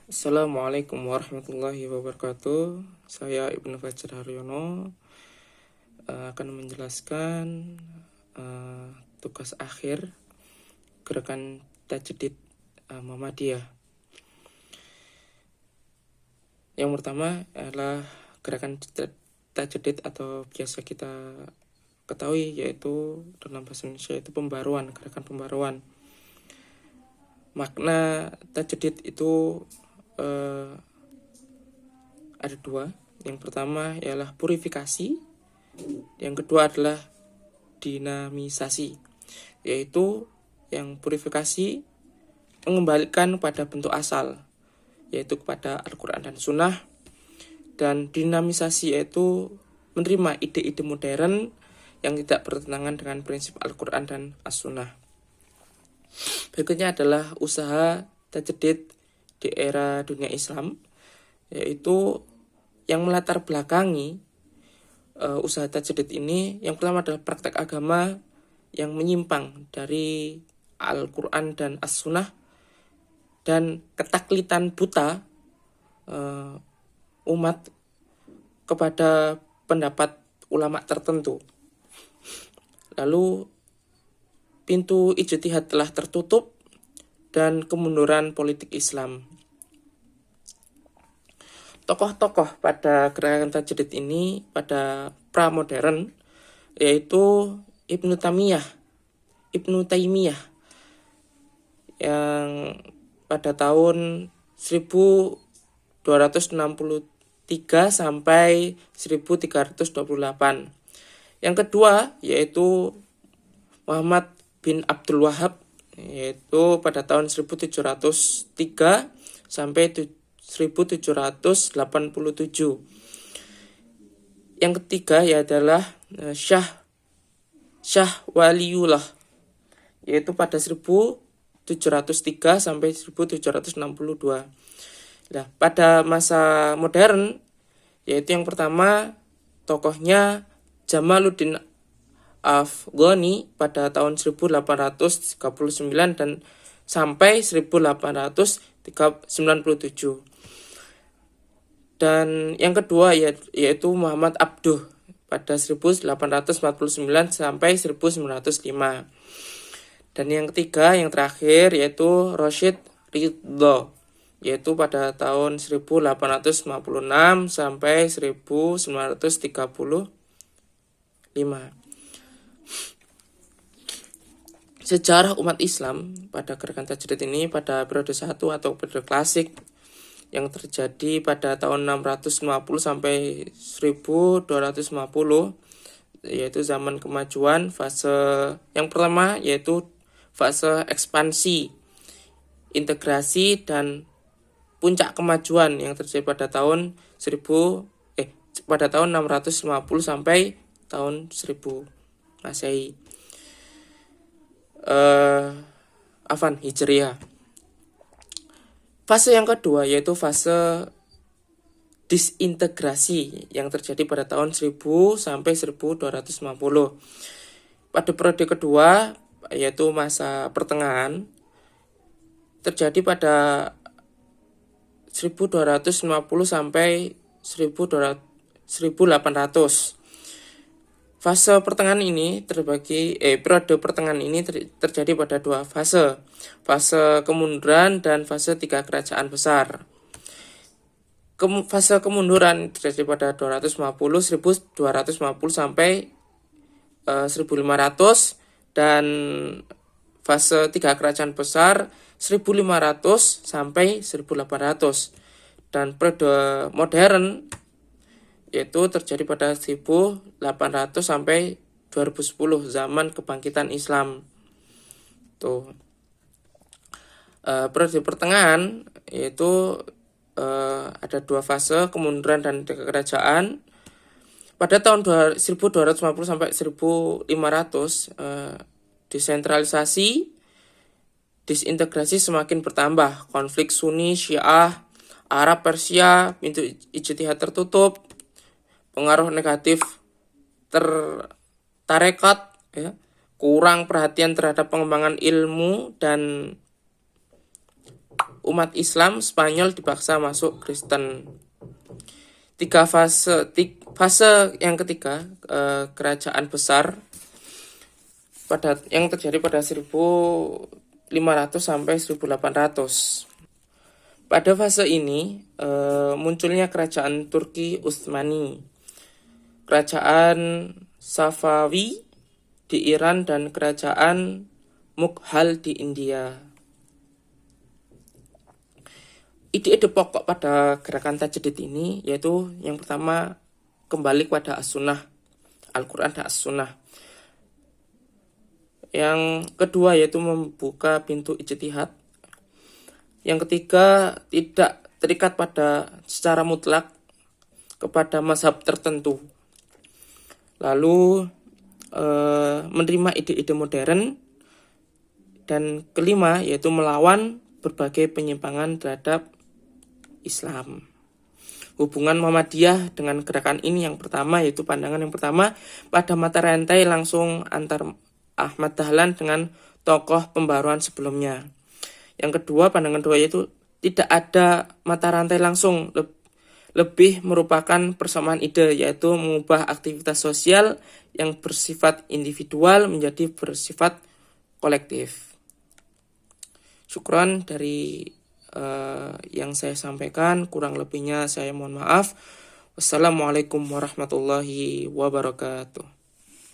Assalamualaikum warahmatullahi wabarakatuh. Saya Ibnu Fajar Haryono akan menjelaskan tugas akhir gerakan Tajdid Muhammadiyah. Yang pertama adalah gerakan Tajdid atau biasa kita ketahui yaitu dalam bahasa Indonesia itu pembaruan, gerakan pembaruan. Makna Tajdid itu ada dua. Yang pertama ialah purifikasi, yang kedua adalah dinamisasi, yaitu yang purifikasi mengembalikan pada bentuk asal, yaitu kepada Al-Quran dan Sunnah, dan dinamisasi yaitu menerima ide-ide modern yang tidak bertentangan dengan prinsip Al-Quran dan As-Sunnah. Berikutnya adalah usaha tajdid di era dunia Islam, yaitu yang melatar belakangi usaha tajdid ini. Yang pertama adalah praktek agama yang menyimpang dari Al-Quran dan As-Sunnah, dan ketaklitan buta umat kepada pendapat ulama tertentu. Lalu pintu ijtihad telah tertutup dan kemunduran politik Islam. Tokoh-tokoh pada gerakan tajdid ini pada pra-modern yaitu Ibnu Taimiyah yang pada tahun 1263 sampai 1328. Yang kedua yaitu Muhammad bin Abdul Wahab, yaitu pada tahun 1703 sampai 1787. Yang ketiga adalah Syah Waliullah, yaitu pada 1703 sampai 1762. Nah, pada masa modern yaitu yang pertama tokohnya Jamaluddin Afghani pada tahun 1839 dan sampai 1897. Dan yang kedua yaitu Muhammad Abduh pada 1849 sampai 1905. Dan yang ketiga, yang terakhir yaitu Rashid Ridho, yaitu pada tahun 1856 sampai 1935. Sejarah umat Islam pada gerakan tajdid ini pada periode 1 atau periode klasik yang terjadi pada tahun 650 sampai 1250, yaitu zaman kemajuan. Fase yang pertama yaitu fase ekspansi, integrasi, dan puncak kemajuan yang terjadi pada tahun 650 sampai tahun 1000 Masehi. Hijriah. Fase yang kedua yaitu fase disintegrasi yang terjadi pada tahun 1000 sampai 1250. Pada periode kedua yaitu masa pertengahan terjadi pada 1250 sampai 1800. Fase pertengahan ini periode pertengahan ini terjadi pada dua fase. Fase kemunduran dan fase 3 kerajaan besar. Fase kemunduran terjadi pada 1250 sampai 1500, dan fase 3 kerajaan besar 1500 sampai 1800. Dan periode modern yaitu terjadi pada 1800 sampai 2010, zaman kebangkitan Islam. Periode pertengahan yaitu ada dua fase, kemunduran dan kerajaan. Pada tahun 1250 sampai 1500, desentralisasi, disintegrasi semakin bertambah. Konflik Sunni, Syiah, Arab, Persia, pintu ijtihad tertutup, pengaruh negatif tarekat, kurang perhatian terhadap pengembangan ilmu, dan umat Islam Spanyol dipaksa masuk Kristen. Fase yang ketiga, kerajaan besar yang terjadi pada 1500 sampai 1800. Pada fase ini munculnya kerajaan Turki Utsmani, kerajaan Safawi di Iran, dan kerajaan Mughal di India. Ide-ide pokok pada gerakan tajdid ini yaitu yang pertama, kembali kepada as-sunnah, Al-Quran dan as-sunnah. Yang kedua yaitu membuka pintu ijtihad. Yang ketiga, tidak terikat secara mutlak kepada mazhab tertentu. Lalu menerima ide-ide modern. Dan kelima yaitu melawan berbagai penyimpangan terhadap Islam. Hubungan Muhammadiyah dengan gerakan ini yang pertama, yaitu pandangan yang pertama, pada mata rantai langsung antar Ahmad Dahlan dengan tokoh pembaruan sebelumnya. Yang kedua, pandangan kedua yaitu tidak ada mata rantai langsung, lebih merupakan persamaan ide, yaitu mengubah aktivitas sosial yang bersifat individual menjadi bersifat kolektif. Syukran dari yang saya sampaikan, kurang lebihnya saya mohon maaf. Wassalamualaikum warahmatullahi wabarakatuh.